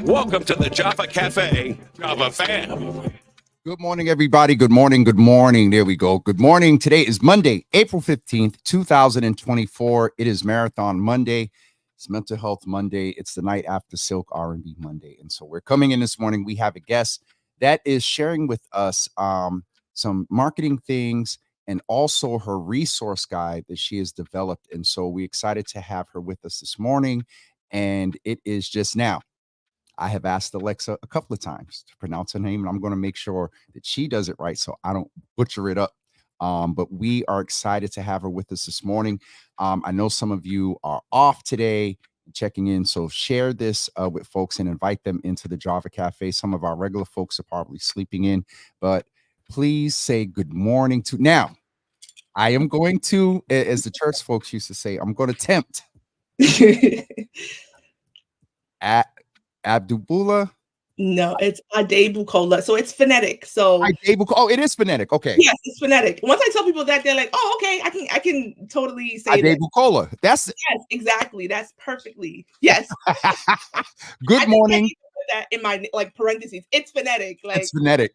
Welcome to the Java Cafe, Java fam. Good morning, everybody. Good morning. Good morning. There we go. Good morning. Today is Monday, April 15th, 2024. It is Marathon Monday. It's Mental Health Monday. It's the night after Silk R&B Monday. And so we're coming in this morning. We have a guest that is sharing with us some marketing things and also her resource guide that she has developed. And so we're excited to have her with us this morning. And it is just now. I have asked Alexa a couple of times to pronounce her name, and I'm going to make sure that she does it right so I don't butcher it up. But we are excited to have her with us this morning. I know some of you are off today, checking in, so share this with folks and invite them into the Java Cafe. Some of our regular folks are probably sleeping in, but please say good morning to. Now, I am going to, as the church folks used to say, I'm going to tempt at Adebukola. No, it's Adebukola. So it's phonetic. So Oh, it is phonetic. Okay. Yes, it's phonetic. Once I tell people that, they're like, "Oh, okay, I can totally say that." Adebukola. That's yes, exactly. That's perfectly yes. Good morning. That in my parentheses, it's phonetic. It's phonetic.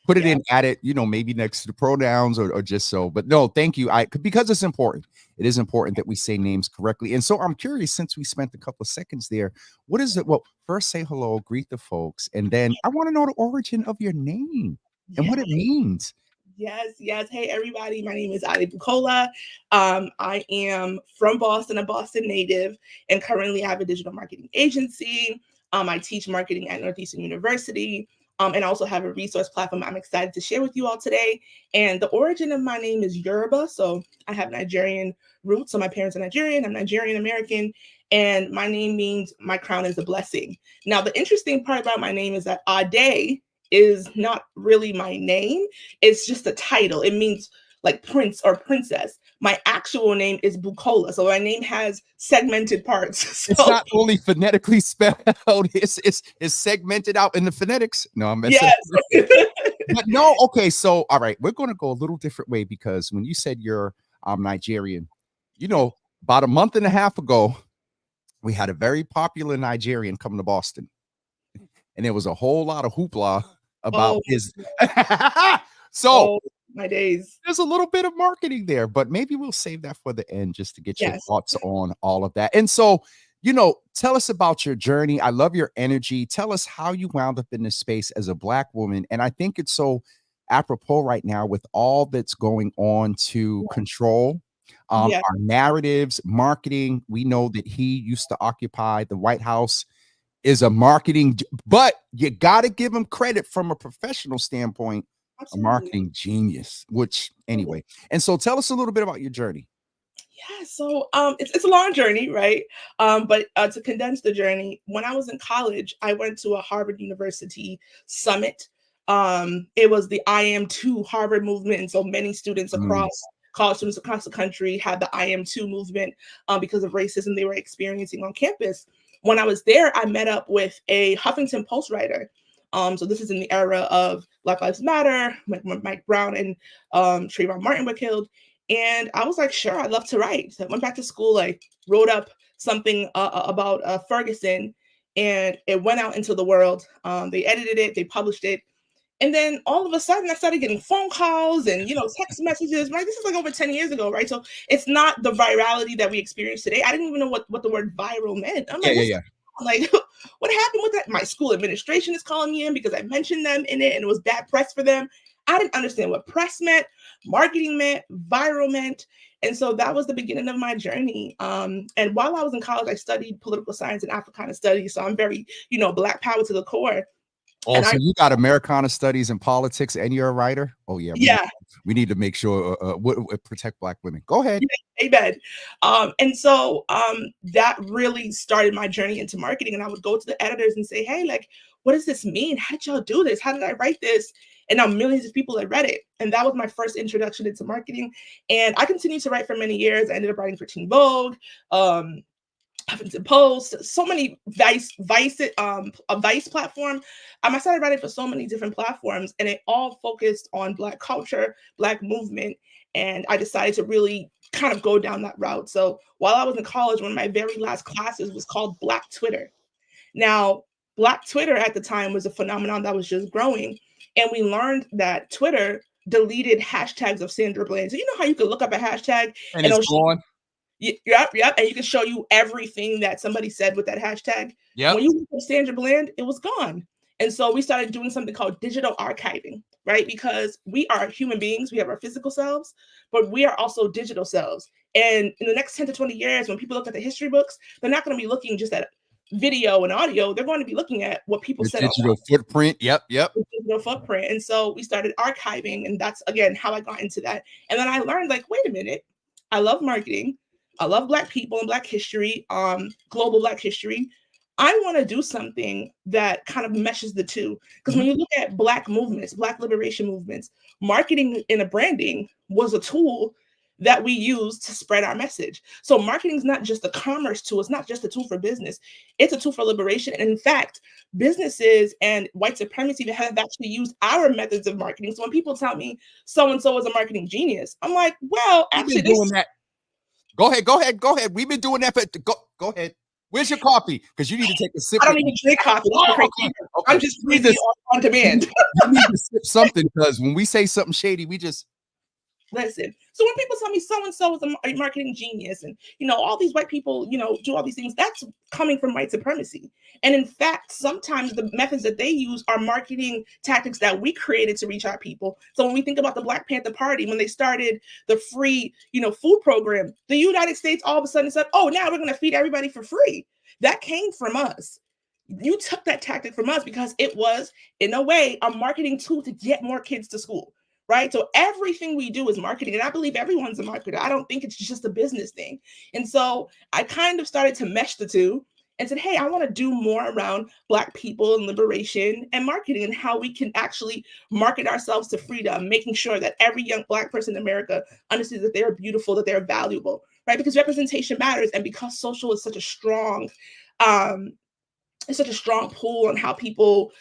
Put it yeah. in, add it, maybe next to the pronouns or just so. But no, thank you. Because it's important. It is important that we say names correctly. And so I'm curious, since we spent a couple of seconds there, what is it? Well, first say hello, greet the folks, and then I want to know the origin of your name and what it means. Yes. Hey, everybody. My name is Adebukola. I am from Boston, a Boston native, and currently have a digital marketing agency. I teach marketing at Northeastern University. And also have a resource platform I'm excited to share with you all today. And the origin of my name is Yoruba. So I have Nigerian roots. So my parents are Nigerian. I'm Nigerian American. And my name means my crown is a blessing. Now, the interesting part about my name is that Ade is not really my name. It's just a title. It means like prince or princess. My actual name is Bukola. So my name has segmented parts. So it's not only phonetically spelled, it's segmented out in the phonetics. No, I'm messing yes. But no, okay. So, all right, we're going to go a little different way because when you said you're Nigerian, about a month and a half ago, we had a very popular Nigerian come to Boston. And there was a whole lot of hoopla about his. So, my days. There's a little bit of marketing there, but maybe we'll save that for the end just to get your thoughts on all of that. And so, tell us about your journey. I love your energy. Tell us how you wound up in this space as a Black woman. And I think it's so apropos right now with all that's going on to control our narratives, marketing. We know that he used to occupy the White House, is a marketing, but you got to give him credit from a professional standpoint. Absolutely. A marketing genius, which anyway. And so tell us a little bit about your journey. Yeah, so it's a long journey, right? But to condense the journey, when I was in college, I went to a Harvard University summit. It was the I Am Too Harvard movement. And so many students college students across the country had the I Am Too movement because of racism they were experiencing on campus. When I was there, I met up with a Huffington Post writer. So this is in the era of Black Lives Matter, when Mike Brown and Trayvon Martin were killed. And I was like, sure, I'd love to write. So I went back to school, I wrote up something about Ferguson, and it went out into the world. They edited it, they published it. And then all of a sudden I started getting phone calls and, text messages, right? This is like over 10 years ago, right? So it's not the virality that we experience today. I didn't even know what the word viral meant. I'm like, like, what happened with that? My school administration is calling me in because I mentioned them in it and it was bad press for them. I didn't understand what press meant, marketing meant, viral meant. And so that was the beginning of my journey. And while I was in college, I studied political science and Africana studies. So I'm very, Black power to the core. Oh, so you got Americana studies and politics and you're a writer? Oh, yeah. We need to make sure protect Black women. Go ahead. Amen. And so that really started my journey into marketing. And I would go to the editors and say, hey, like, what does this mean? How did y'all do this? How did I write this? And now millions of people had read it. And that was my first introduction into marketing. And I continued to write for many years. I ended up writing for Teen Vogue, Huffington Post, so many Vice platform. I started writing for so many different platforms, and it all focused on Black culture, Black movement. And I decided to really kind of go down that route. So while I was in college, one of my very last classes was called Black Twitter. Now, Black Twitter at the time was a phenomenon that was just growing. And we learned that Twitter deleted hashtags of Sandra Bland. So you know how you could look up a hashtag And and it's gone. Yep. And you can show you everything that somebody said with that hashtag. Yep. When you look up Sandra Bland, it was gone. And so we started doing something called digital archiving, right? Because we are human beings, we have our physical selves, but we are also digital selves. And in the next 10 to 20 years, when people look at the history books, they're not going to be looking just at video and audio. They're going to be looking at what people said. Digital footprint. Yep. Digital footprint. And so we started archiving, and that's again how I got into that. And then I learned, like, wait a minute, I love marketing. I love Black people and Black history, global Black history. I want to do something that kind of meshes the two. Because when you look at Black movements, Black liberation movements, marketing and a branding was a tool that we use to spread our message. So marketing is not just a commerce tool. It's not just a tool for business. It's a tool for liberation. And in fact, businesses and white supremacy have actually used our methods of marketing. So when people tell me so-and-so is a marketing genius, I'm like, well, actually, doing that. Go ahead. We've been doing that. But go ahead. Where's your coffee? Because you need to take a sip. I don't even drink coffee. Okay. I'm just reading on demand. You need to sip something, because when we say something shady, we just listen. So when people tell me so-and-so is a marketing genius, and all these white people, do all these things, that's coming from white supremacy. And in fact, sometimes the methods that they use are marketing tactics that we created to reach our people. So when we think about the Black Panther Party, when they started the free, food program, the United States all of a sudden said, oh, now we're going to feed everybody for free. That came from us. You took that tactic from us because it was, in a way, a marketing tool to get more kids to school. Right. So everything we do is marketing. And I believe everyone's a marketer. I don't think it's just a business thing. And so I kind of started to mesh the two and said, hey, I want to do more around Black people and liberation and marketing, and how we can actually market ourselves to freedom, making sure that every young Black person in America understands that they're beautiful, that they're valuable. Right. Because representation matters. And because social is such a strong pull on how people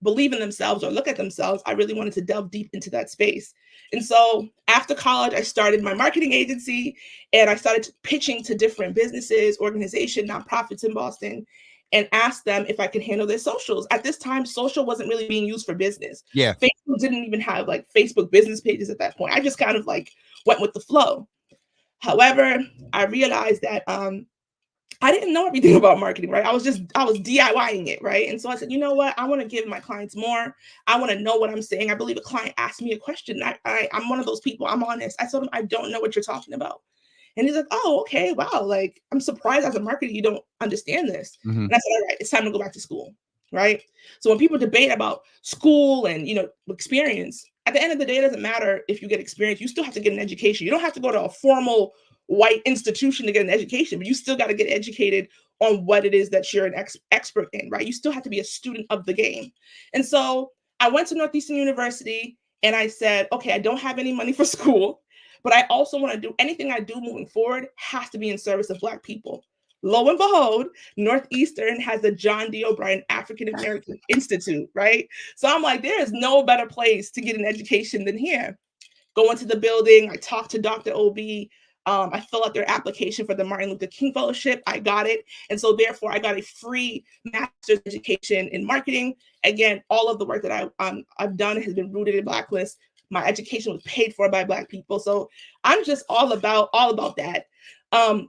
believe in themselves or look at themselves, I really wanted to delve deep into that space. And so after college, I started my marketing agency, and I started pitching to different businesses, organizations, nonprofits in Boston, and asked them if I could handle their socials. At this time, social wasn't really being used for business. Yeah. Facebook didn't even have like Facebook business pages at that point. I just kind of like went with the flow. However, I realized that I didn't know everything about marketing, right? I was DIYing it, right? And so I said, you know what? I want to give my clients more. I want to know what I'm saying. I believe a client asked me a question. I'm one of those people. I'm honest. I told him, I don't know what you're talking about. And he's like, oh, okay, wow. Like, I'm surprised as a marketer, you don't understand this. Mm-hmm. And I said, all right, it's time to go back to school, right? So when people debate about school and, experience, at the end of the day, it doesn't matter if you get experience. You still have to get an education. You don't have to go to a formal white institution to get an education, but you still got to get educated on what it is that you're an expert in, right? You still have to be a student of the game. And so I went to Northeastern University, and I said, okay, I don't have any money for school, but I also want to do anything I do moving forward has to be in service of Black people. Lo and behold, Northeastern has the John D. O'Brien African American Institute, right? So I'm like, there is no better place to get an education than here. Go into the building, I talked to Dr. OB, I fill out their application for the Martin Luther King Fellowship. I got it. And so therefore I got a free master's education in marketing. Again, all of the work that I've done has been rooted in Blacklist. My education was paid for by Black people. So I'm just all about that.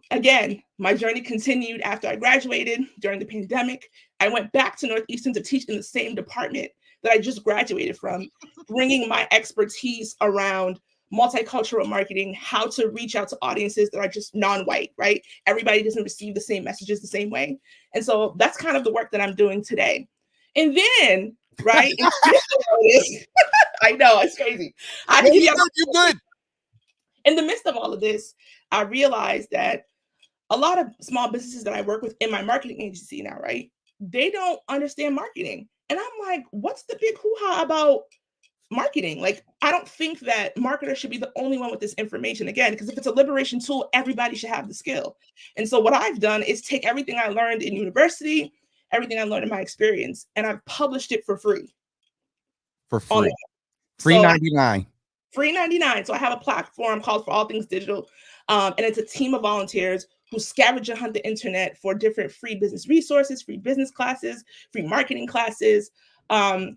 Again, my journey continued after I graduated during the pandemic. I went back to Northeastern to teach in the same department that I just graduated from, bringing my expertise around multicultural marketing, how to reach out to audiences that are just non-white, right? Everybody doesn't receive the same messages the same way. And so that's kind of the work that I'm doing today. And then, right? I know, it's crazy. You're good. In the midst of all of this, I realized that a lot of small businesses that I work with in my marketing agency now, right? They don't understand marketing. And I'm like, what's the big hoo-ha about marketing? Like, I don't think that marketers should be the only one with this information, again, because if it's a liberation tool, everybody should have the skill. And so what I've done is take everything I learned in university, everything I learned in my experience, and I've published it for free. For free. Free 99. Free 99. So I have a platform called For All Things Digital. And it's a team of volunteers who scavenge and hunt the internet for different free business resources, free business classes, free marketing classes.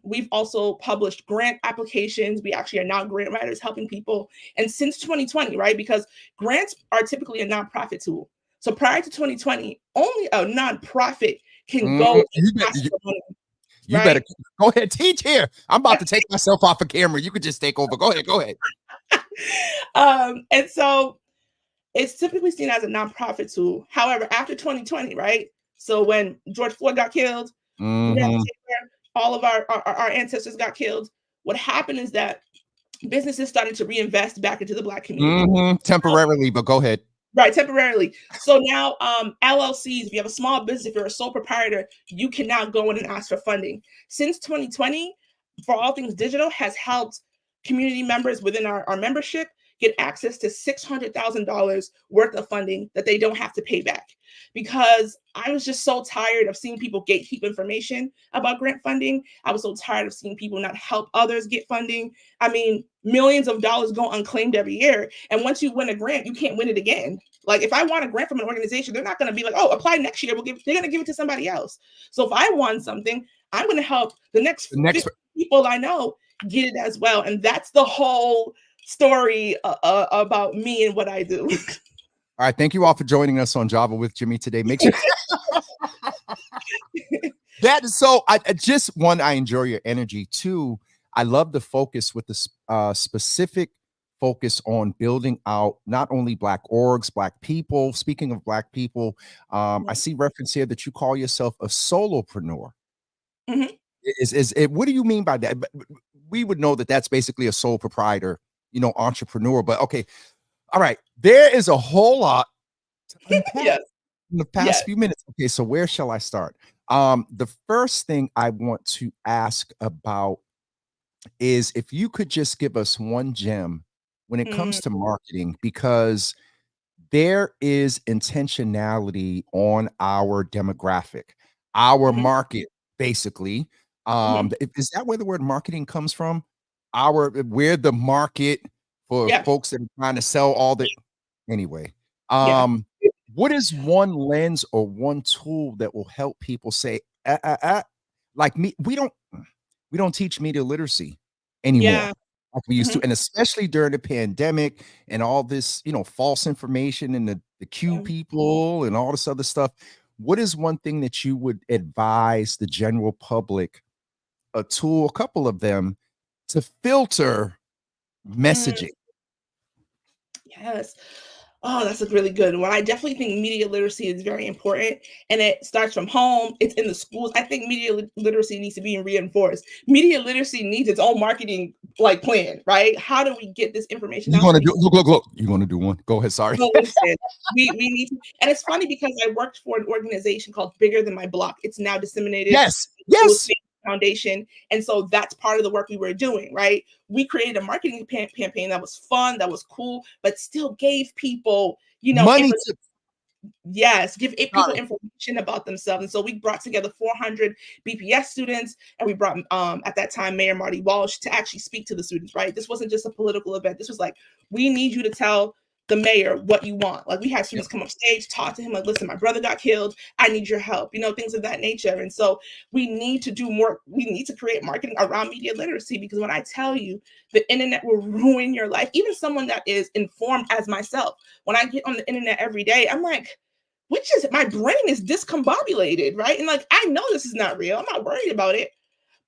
We've also published grant applications. We actually are now grant writers helping people. And since 2020, right, because grants are typically a nonprofit tool. So prior to 2020, only a nonprofit can go and ask for money. You better go ahead, teach here. I'm about to take myself off of camera. You could just take over. Go ahead. Go ahead. And so it's typically seen as a nonprofit tool. However, after 2020, right? So when George Floyd got killed, all of our ancestors got killed. What happened is that businesses started to reinvest back into the Black community. Temporarily, but go ahead. Right, temporarily. So now LLCs, if you have a small business, if you're a sole proprietor, you can now go in and ask for funding. Since 2020, For All Things Digital has helped community members within our membership get access to $600,000 worth of funding that they don't have to pay back. Because I was just so tired of seeing people gatekeep information about grant funding. I was so tired of seeing people not help others get funding. I mean, millions of dollars go unclaimed every year. And once you win a grant, you can't win it again. Like if I want a grant from an organization, they're not going to be like, oh, apply next year. They're going to give it to somebody else. So if I won something, I'm going to help the next 50 people I know get it as well. And that's the whole story about me and what I do. All right, thank you all for joining us on Java with Jimmy today. Make sure that is so. I just one, I enjoy your energy. Two, I love the focus with the specific focus on building out not only Black orgs, Black people. Speaking of Black people, I see reference here that you call yourself a solopreneur. Is it? What do you mean by that? We would know that that's basically a sole proprietor, entrepreneur. But okay. All right, there is a whole lot to unpack in the past few minutes. Okay, so where shall I start? The first thing I want to ask about is if you could just give us one gem when it comes to marketing, because there is intentionality on our demographic, our market, basically. Is that where the word marketing comes from? We're the market for folks that are trying to sell all the anyway. What is one lens or one tool that will help people say, like me, we don't teach media literacy anymore like we used to, and especially during the pandemic and all this, false information and the Q people and all this other stuff. What is one thing that you would advise the general public, a tool, a couple of them, to filter messaging? Yes. Oh, that's a really good one. I definitely think media literacy is very important, and it starts from home. It's in the schools. I think media literacy needs to be reinforced. Media literacy needs its own marketing plan, right? How do we get this information out? You want to do look. You want to do one? Go ahead. Sorry. No, listen, we need to, and it's funny because I worked for an organization called Bigger Than My Block. It's now disseminated. Yes. Foundation. And so that's part of the work we were doing, right? We created a marketing campaign that was fun, that was cool, but still gave people, money give people information about themselves. And so we brought together 400 BPS students, and we brought at that time Mayor Marty Walsh to actually speak to the students, right? This wasn't just a political event. This was like, we need you to tell the mayor what you want. Like we had students come up stage, talk to him, like, listen, my brother got killed, I need your help, things of that nature. And so we need to do more. We need to create marketing around media literacy, because when I tell you the internet will ruin your life, even someone that is informed as myself, when I get on the internet every day, I'm like, my brain is discombobulated, right? And like, I know this is not real. I'm not worried about it.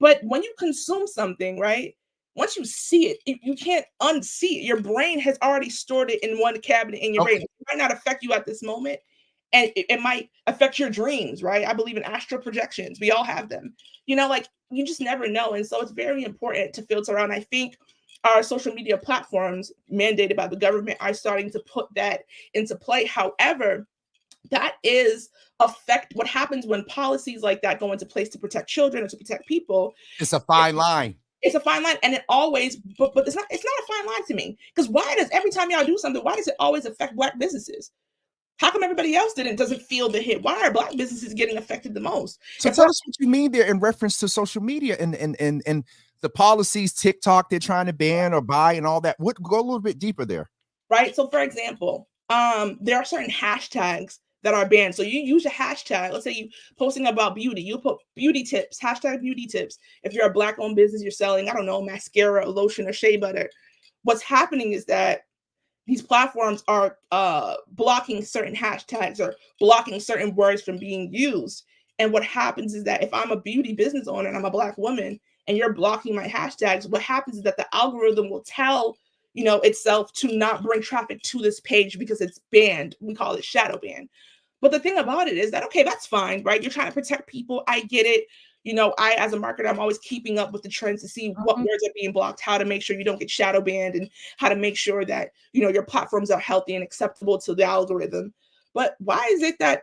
But when you consume something, right, once you see it, you can't unsee it. Your brain has already stored it in one cabinet in your brain. It might not affect you at this moment, and it might affect your dreams, right? I believe in astral projections. We all have them. You just never know. And so it's very important to filter out. And I think our social media platforms mandated by the government are starting to put that into play. However, that is what happens when policies like that go into place to protect children or to protect people. It's a fine line. It's a fine line, and it always, but it's not a fine line to me. Because every time y'all do something, why does it always affect Black businesses? How come everybody else doesn't feel the hit? Why are Black businesses getting affected the most? So tell us what you mean there in reference to social media and the policies, TikTok they're trying to ban or buy and all that. Go a little bit deeper there. Right. So for example, there are certain hashtags that are banned. So you use a hashtag. Let's say you posting about beauty. You put beauty tips, hashtag beauty tips. If you're a Black-owned business, you're selling, I don't know, mascara, lotion, or shea butter. What's happening is that these platforms are blocking certain hashtags or blocking certain words from being used. And what happens is that if I'm a beauty business owner and I'm a Black woman and you're blocking my hashtags, what happens is that the algorithm will tell itself to not bring traffic to this page because it's banned. We call it shadow ban. But the thing about it is that, okay, that's fine, right? You're trying to protect people. I get it. I, as a marketer, I'm always keeping up with the trends to see what words are being blocked, how to make sure you don't get shadow banned, and how to make sure that, your platforms are healthy and acceptable to the algorithm. But why is it that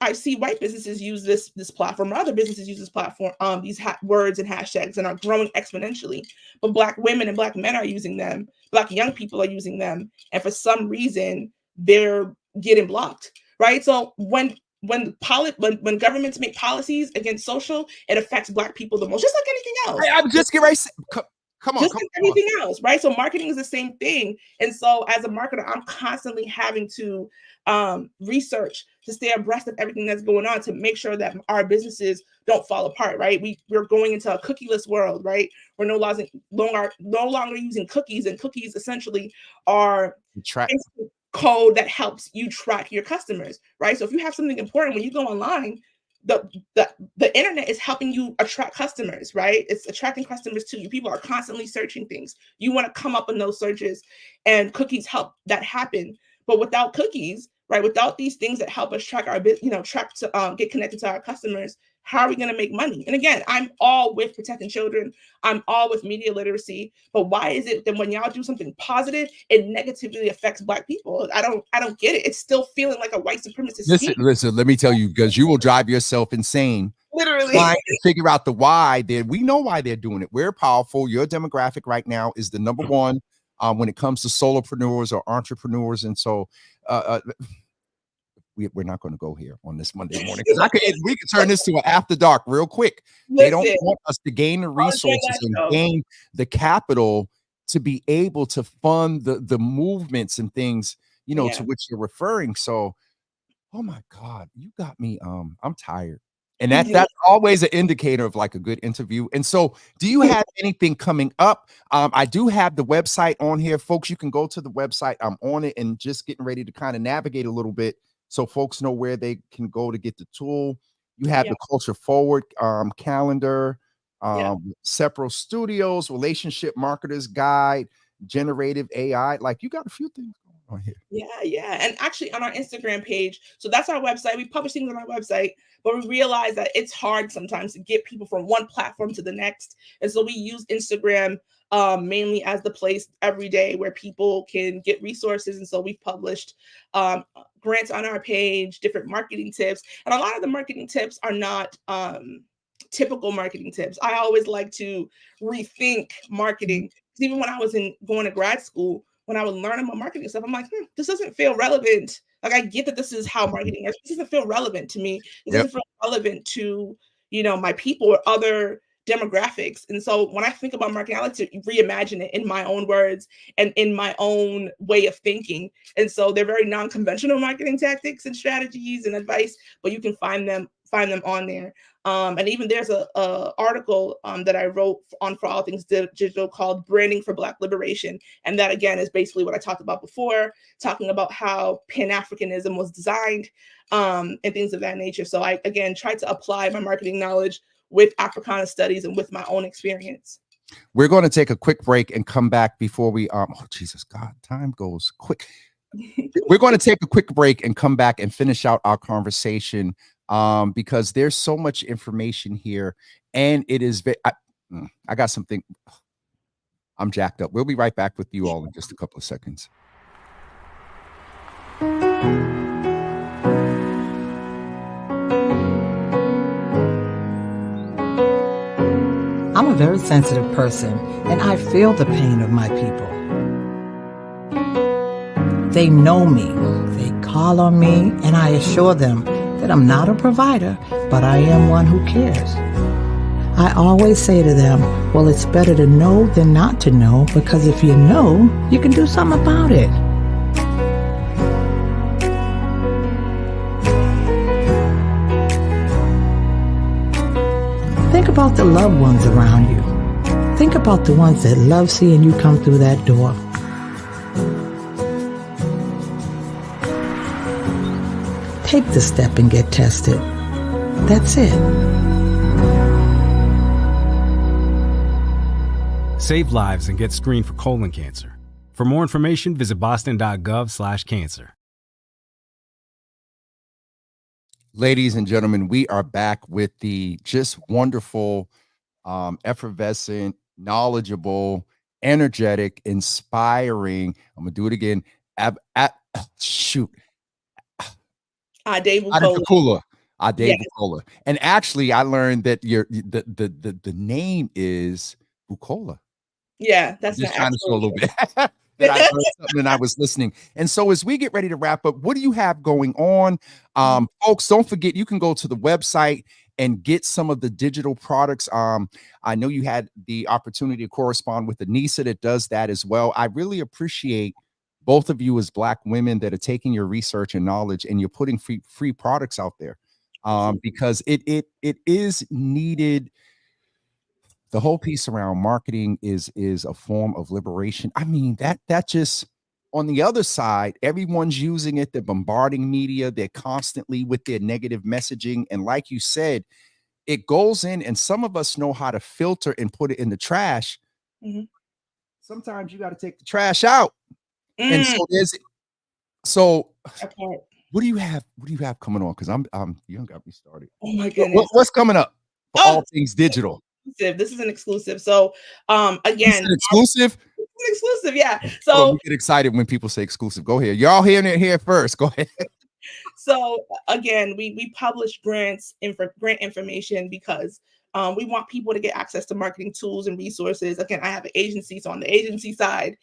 I see white businesses use this platform, or other businesses use this platform, these words and hashtags, and are growing exponentially, but Black women and Black men are using them, Black young people are using them, and for some reason they're getting blocked, right? So when governments make policies against social, it affects Black people the most, just like anything else. I'm just getting ready. Come on, just like everything else, right? So marketing is the same thing. And so as a marketer, I'm constantly having to research to stay abreast of everything that's going on, to make sure that our businesses don't fall apart, right? We're going into a cookieless world, right? We're no longer using cookies, and cookies essentially are code that helps you track your customers, right? So if you have something important, when you go online, the internet is helping you attract customers, right? It's attracting customers to you. People are constantly searching things. You want to come up in those searches, and cookies help that happen. But without cookies, right, without these things that help us track our business, get connected to our customers, how are we going to make money? And again, I'm all with protecting children. I'm all with media literacy. But why is it that when y'all do something positive, it negatively affects Black people? I don't get it. It's still feeling like a white supremacist. Listen, let me tell you, because you will drive yourself insane. Literally trying to figure out the why. We know why they're doing it. We're powerful. Your demographic right now is the number one when it comes to solopreneurs or entrepreneurs. And so we're not going to go here on this Monday morning, because we can turn this to an after dark real quick. They don't want us to gain the resources and gain the capital to be able to fund the movements and things, to which you're referring. So, oh my God, you got me. I'm tired. And that's always an indicator of like a good interview. And so, do you have anything coming up? I do have the website on here, folks. You can go to the website. I'm on it and just getting ready to kind of navigate a little bit, so folks know where they can go to get the tool. You have the Culture Forward calendar, Several Studios, Relationship Marketers Guide, Generative AI. Like, you got a few things going on here. Yeah. And actually on our Instagram page, so that's our website. We publish things on our website, but we realize that it's hard sometimes to get people from one platform to the next. And so we use Instagram mainly as the place every day where people can get resources. And so we've published grants on our page, different marketing tips. And a lot of the marketing tips are not typical marketing tips. I always like to rethink marketing. Even when I was going to grad school, when I would learn about marketing stuff, I'm like, this doesn't feel relevant. Like, I get that this is how marketing is. This doesn't feel relevant to me. It doesn't feel relevant to, my people or other demographics. And so when I think about marketing, I like to reimagine it in my own words and in my own way of thinking. And so they're very non-conventional marketing tactics and strategies and advice, but you can find them on there. And even there's a article that I wrote on For All Things Digital called Branding for Black Liberation. And that, again, is basically what I talked about before, talking about how Pan-Africanism was designed and things of that nature. So I, again, tried to apply my marketing knowledge with Africana studies and with my own experience. We're going to take a quick break and come back before we, oh, Jesus, God, time goes quick. We're going to take a quick break and come back and finish out our conversation because there's so much information here, and it is, I got something, I'm jacked up. We'll be right back with you all in just a couple of seconds. I'm a very sensitive person, and I feel the pain of my people. They know me, they call on me, and I assure them that I'm not a provider, but I am one who cares. I always say to them, well, it's better to know than not to know, because if you know, you can do something about it. Think about the loved ones around you. Think about the ones that love seeing you come through that door. Take the step and get tested. That's it. Save lives and get screened for colon cancer. For more information, visit boston.gov/cancer. Ladies and gentlemen, we are back with the just wonderful, effervescent, knowledgeable, energetic, inspiring. I'm gonna do it again. Adebukola. Adebukola. And actually, I learned that the name is Bukola. Yeah, that's just trying to show a little bit that I learned something and I was listening. And so as we get ready to wrap up, what do you have going on? Folks, don't forget, you can go to the website and get some of the digital products. I know you had the opportunity to correspond with Anissa that does that as well. I really appreciate both of you as Black women that are taking your research and knowledge and you're putting free products out there, because it is needed. The whole piece around marketing is a form of liberation. I mean, that just, on the other side, everyone's using it. They're bombarding media. They're constantly with their negative messaging. And like you said, it goes in, and some of us know how to filter and put it in the trash. Sometimes you got to take the trash out. And so what do you have coming on? Because you don't got me started. Oh my goodness. What's coming up for all things digital? This is an exclusive. So again, an exclusive. Yeah. So we get excited when people say exclusive. Go ahead. Y'all hearing it here first. Go ahead. So again, we publish grant information because we want people to get access to marketing tools and resources. Again, I have an agency, so on the agency side,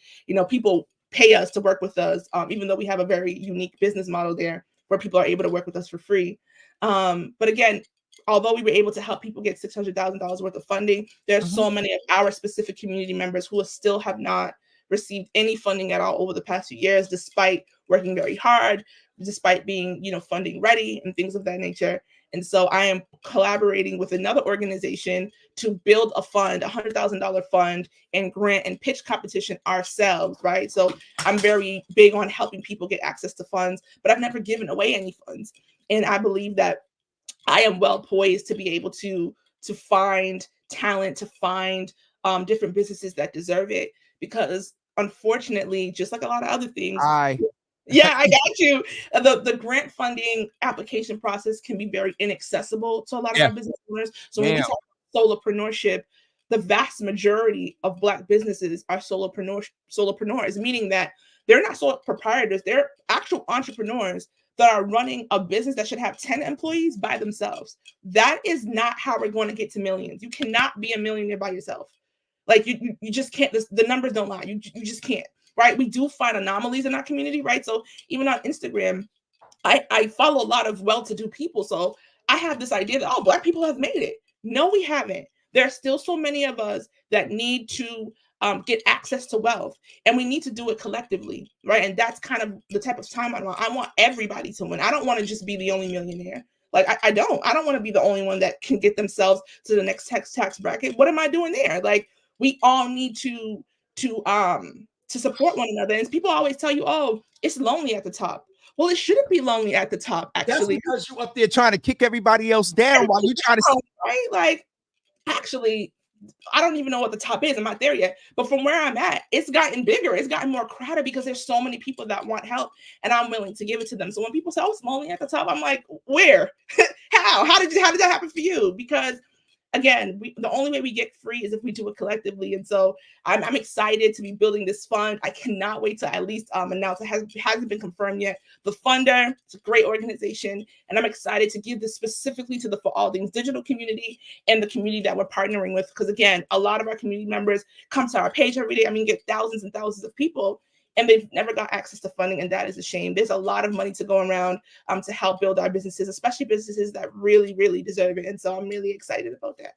people pay us to work with us, even though we have a very unique business model there where people are able to work with us for free. But again, although we were able to help people get $600,000 worth of funding, there are so many of our specific community members who still have not received any funding at all over the past few years, despite working very hard, despite being, funding ready and things of that nature. And so I am collaborating with another organization to build a fund, $100,000 fund, and grant and pitch competition ourselves, right? So I'm very big on helping people get access to funds, but I've never given away any funds. And I believe that I am well poised to be able to find talent, to find different businesses that deserve it, because unfortunately, just like a lot of other things, yeah, I got you. The grant funding application process can be very inaccessible to a lot of our business owners. So when we talk about solopreneurship, the vast majority of Black businesses are solopreneurs, meaning that they're not sole proprietors, they're actual entrepreneurs that are running a business that should have 10 employees by themselves. That is not how we're going to get to millions. You cannot be a millionaire by yourself. Like you just can't. The numbers don't lie. You just can't, right? We do find anomalies in our community, right? So even on Instagram, I follow a lot of well-to-do people. So I have this idea that, Black people have made it. No, we haven't. There are still so many of us that need to get access to wealth, and we need to do it collectively, right? And that's kind of the type of time I want. I want everybody to win. I don't want to just be the only millionaire. Like I don't want to be the only one that can get themselves to the next tax bracket. What am I doing there? Like we all need to support one another. And people always tell you, it's lonely at the top. Well, it shouldn't be lonely at the top. Actually, that's because you're up there trying to kick everybody else down while you're trying to, right? Like actually, I don't even know what the top is. I'm not there yet. But from where I'm at, it's gotten bigger. It's gotten more crowded because there's so many people that want help, and I'm willing to give it to them. So when people say, it's lonely at the top, I'm like, where? How did that happen for you? Because again, the only way we get free is if we do it collectively. And so I'm excited to be building this fund. I cannot wait to at least announce. It hasn't been confirmed yet. The funder, it's a great organization. And I'm excited to give this specifically to the For All Things Digital community and the community that we're partnering with. Because again, a lot of our community members come to our page every day. I mean, get thousands and thousands of people, and they've never got access to funding. And that is a shame. There's a lot of money to go around to help build our businesses, especially businesses that really, really deserve it. And so I'm really excited about that.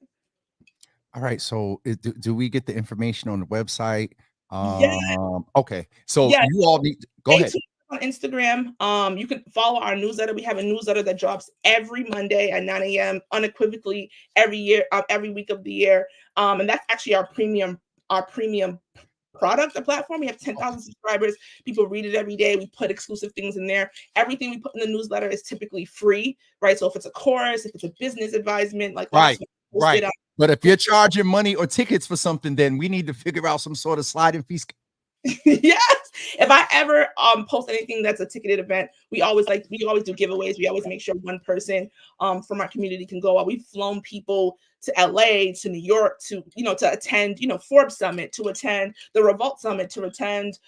All right. So do we get the information on the website? Yeah. Okay. So you all need go ahead. on Instagram. You can follow our newsletter. We have a newsletter that drops every Monday at 9 a.m. unequivocally every year, every week of the year. And that's actually our premium product, the platform. We have 10,000 subscribers. People read it every day. We put exclusive things in there. Everything we put in the newsletter is typically free, right? So if it's a course, if it's a business advisement, like right. But if you're charging money or tickets for something, then we need to figure out some sort of sliding fee. Yes. If I ever post anything that's a ticketed event, we always do giveaways. We always make sure one person from our community can go out. We've flown people to LA, to New York, to attend, Forbes Summit, to attend the Revolt Summit, to attend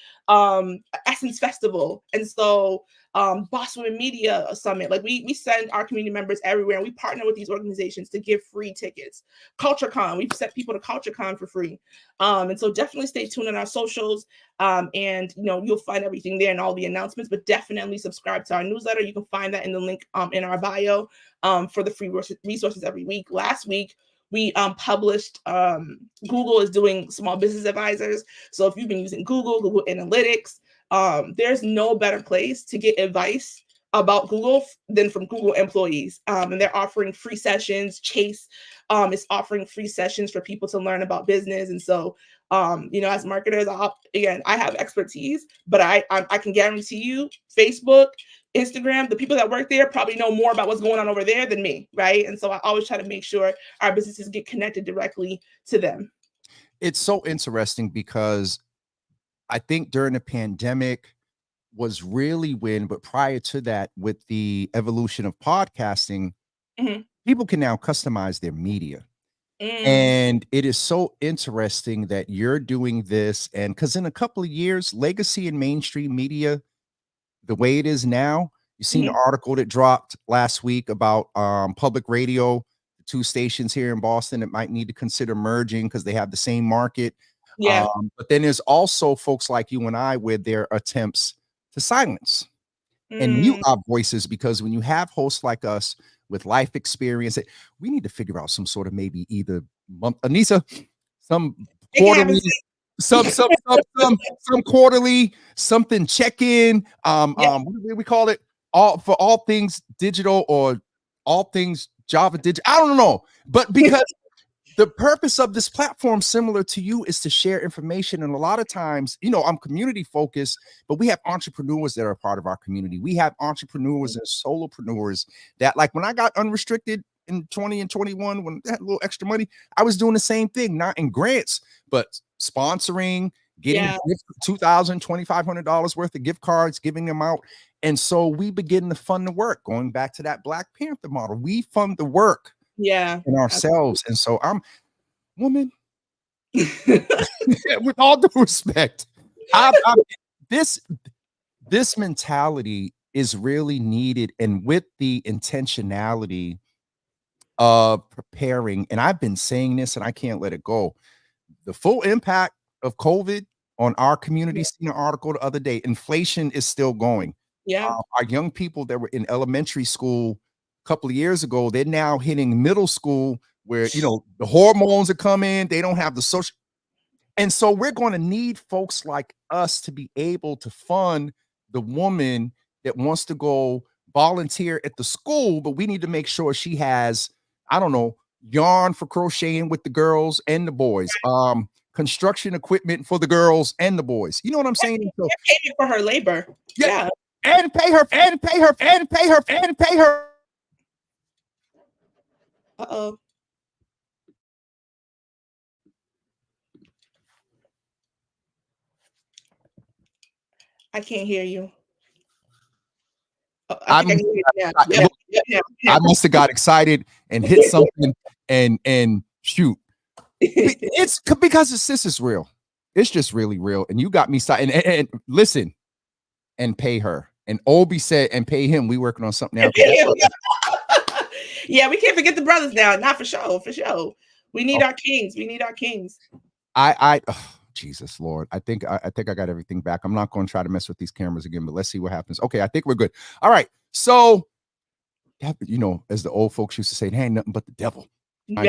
Essence Festival. And so Boss Women Media Summit, like we send our community members everywhere, and we partner with these organizations to give free tickets. CultureCon, we've sent people to CultureCon for free. And so definitely stay tuned on our socials. And you'll find everything there and all the announcements, but definitely subscribe to our newsletter. You can find that in the link in our bio for the free resources every week. Last week, we published Google is doing small business advisors. So if you've been using Google Analytics, there's no better place to get advice about Google than from Google employees. And they're offering free sessions. Chase is offering free sessions for people to learn about business. And so, as marketers, I have expertise, but I can guarantee you Facebook, Instagram, the people that work there probably know more about what's going on over there than me, right? And so I always try to make sure our businesses get connected directly to them. It's so interesting because I think during the pandemic was really but prior to that, with the evolution of podcasting, people can now customize their media. And it is so interesting that you're doing this. And because in a couple of years, legacy and mainstream media, the way it is now, you seen the article that dropped last week about public radio, the two stations here in Boston that might need to consider merging because they have the same market. Yeah. But then there's also folks like you and I with their attempts to silence and mute our voices, because when you have hosts like us with life experience, we need to figure out some sort of maybe either Anissa, some quarterly, some quarterly, something check-in, what do we call it? All things digital or all things Java digital. I don't know, but because the purpose of this platform, similar to you, is to share information. And a lot of times, I'm community focused, but we have entrepreneurs that are part of our community. We have entrepreneurs and solopreneurs that, like, when I got unrestricted in 20 and 21, when I had a little extra money, I was doing the same thing, not in grants, but sponsoring, getting $2,000, $2,500 worth of gift cards, giving them out. And so we begin to fund the work, going back to that Black Panther model. We fund the work in ourselves. And so woman, with all due respect, this mentality is really needed, and with the intentionality of preparing. And I've been saying this and I can't let it go. The full impact of COVID on our community, seen an article the other day, inflation is still going. Our young people that were in elementary school a couple of years ago, they're now hitting middle school where, the hormones are coming. They don't have the social. And so we're going to need folks like us to be able to fund the woman that wants to go volunteer at the school, but we need to make sure she has, yarn for crocheting with the girls and the boys, construction equipment for the girls and the boys. You know what I'm saying? So, payment for her labor. Yeah. And pay her. Uh-oh. I can't hear you. Oh, I must have got excited and hit something and shoot. It's because this is real. It's just really real. And you got me and listen, and pay her. And Obi said, and pay him. We working on something else. Yeah, we can't forget the brothers now. Not for sure. We need our kings. Jesus Lord, I think I got everything back. I'm not going to try to mess with these cameras again, but let's see what happens. Okay, I think we're good. All right. So, as the old folks used to say, it ain't nothing but the devil. No,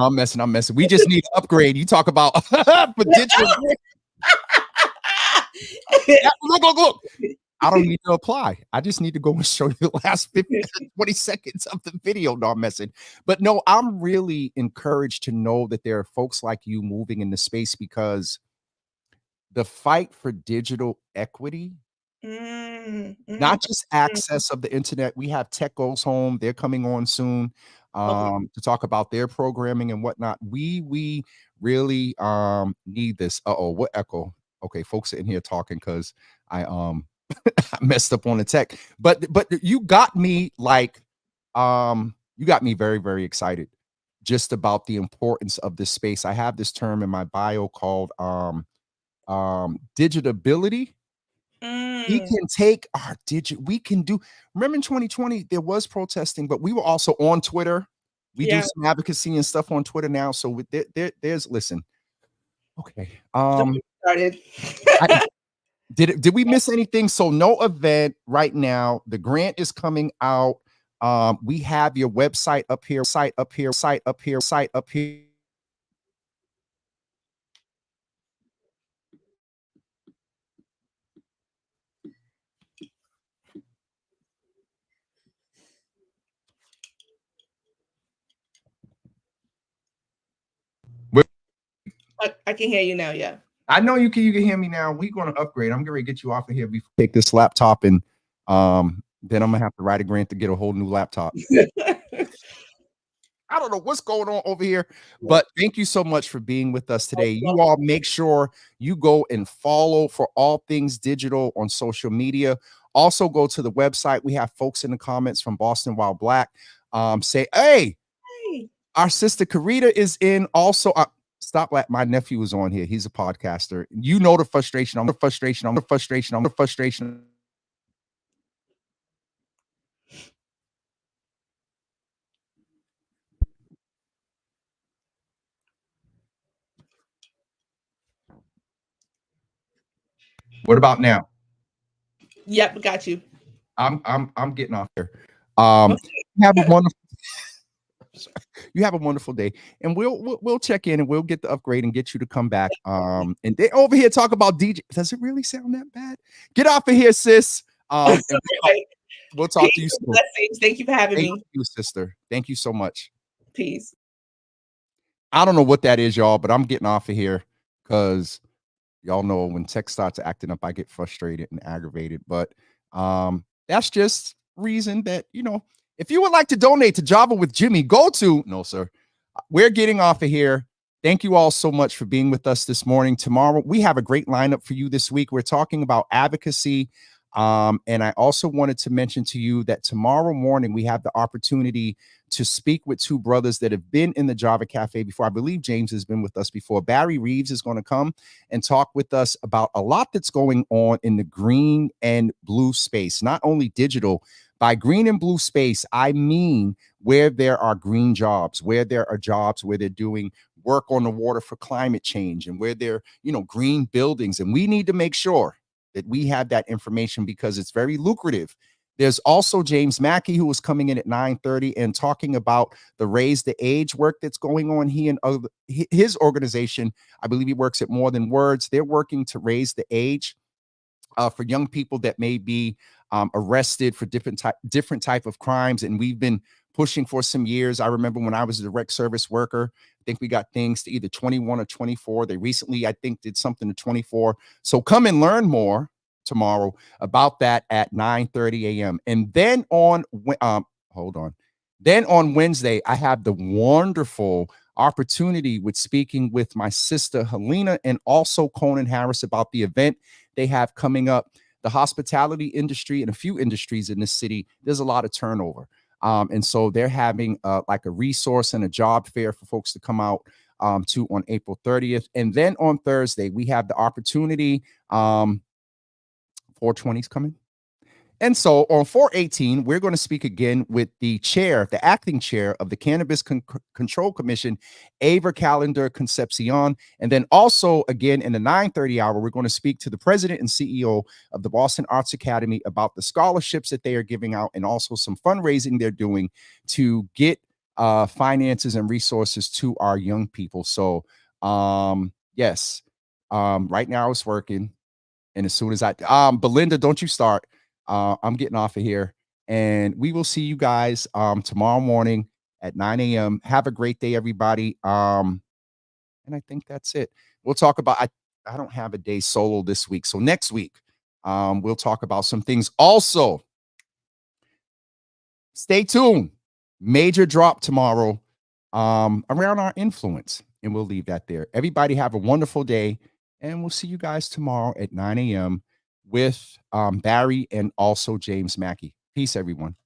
I'm messing. We just need to upgrade. You talk about for digital. Look. I don't need to apply. I just need to go and show you the last 20 seconds of the video. No, I'm messing. But no, I'm really encouraged to know that there are folks like you moving in the space, because the fight for digital equity, not just access of the internet. We have Tech Goes Home. They're coming on soon to talk about their programming and whatnot. We really need this. Uh-oh, what echo? Okay, folks are in here talking because I I messed up on the tech. But you got me like you got me very, very excited just about the importance of this space. I have this term in my bio called digitability. We can take our we can do. Remember in 2020 there was protesting, but we were also on Twitter. We do some advocacy and stuff on Twitter now. So with there's listen. Okay. Started. Did we miss anything? So no event right now. The grant is coming out. We have your website up here, site up here, site up here, site up here. I can hear you now. Yeah. I know you can hear me now. We're going to upgrade. I'm going to get you off of here before I take this laptop, and then I'm going to have to write a grant to get a whole new laptop. I don't know what's going on over here, but thank you so much for being with us today. You all make sure you go and follow for all things digital on social media. Also go to the website. We have folks in the comments from Boston While Black say, hey, our sister Karita is in also. Stop that. My nephew is on here. He's a podcaster. You know the frustration. I'm the frustration. I'm the frustration. I'm the frustration. What about now? Yep, got you. I'm getting off there. Have a wonderful you have a wonderful day, and we'll check in and we'll get the upgrade and get you to come back. And they over here talk about DJ. Does it really sound that bad? Get off of here, sis. And we'll talk to you soon. Blessings. Thank you for having me. Thank you, sister. Thank you so much. Peace. I don't know what that is, y'all, but I'm getting off of here because y'all know when tech starts acting up, I get frustrated and aggravated. But that's just reason that, if you would like to donate to Java with Jimmy, go to no, sir. We're getting off of here. Thank you all so much for being with us this morning. Tomorrow, we have a great lineup for you this week. We're talking about advocacy. And I also wanted to mention to you that tomorrow morning, we have the opportunity to speak with two brothers that have been in the Java Cafe before. I believe James has been with us before. Barry Reeves is going to come and talk with us about a lot that's going on in the green and blue space, not only digital. By green and blue space, I mean where there are green jobs, where there are jobs where they're doing work on the water for climate change, and where they're, green buildings. And we need to make sure that we have that information because it's very lucrative. There's also James Mackey, who is coming in at 9:30 and talking about the Raise the Age work that's going on. He and his organization, I believe he works at More Than Words. They're working to raise the age for young people that may be arrested for different type of crimes. And we've been pushing for some years. I remember when I was a direct service worker, I think we got things to either 21 or 24. They recently, I think, did something to 24. So come and learn more tomorrow about that at 9:30 a.m. And then on Wednesday, I have the wonderful opportunity with speaking with my sister Helena and also Conan Harris about the event they have coming up. The hospitality industry and a few industries in this city, there's a lot of turnover. And so they're having like a resource and a job fair for folks to come out to on April 30th. And then on Thursday, we have the opportunity, 420's coming. And so on 4/18, we're going to speak again with the acting chair of the Cannabis Control Commission, Ava Calendar Concepcion. And then also again in the 9:30 hour, we're going to speak to the president and CEO of the Boston Arts Academy about the scholarships that they are giving out and also some fundraising they're doing to get finances and resources to our young people. So yes, right now it's working. And as soon as Belinda, don't you start. I'm getting off of here. And we will see you guys tomorrow morning at 9 a.m. Have a great day, everybody. And I think that's it. We'll talk about, I don't have a day solo this week. So next week, we'll talk about some things. Also, stay tuned. Major drop tomorrow around our influence. And we'll leave that there. Everybody have a wonderful day. And we'll see you guys tomorrow at 9 a.m. with Barry and also James Mackey. Peace, everyone.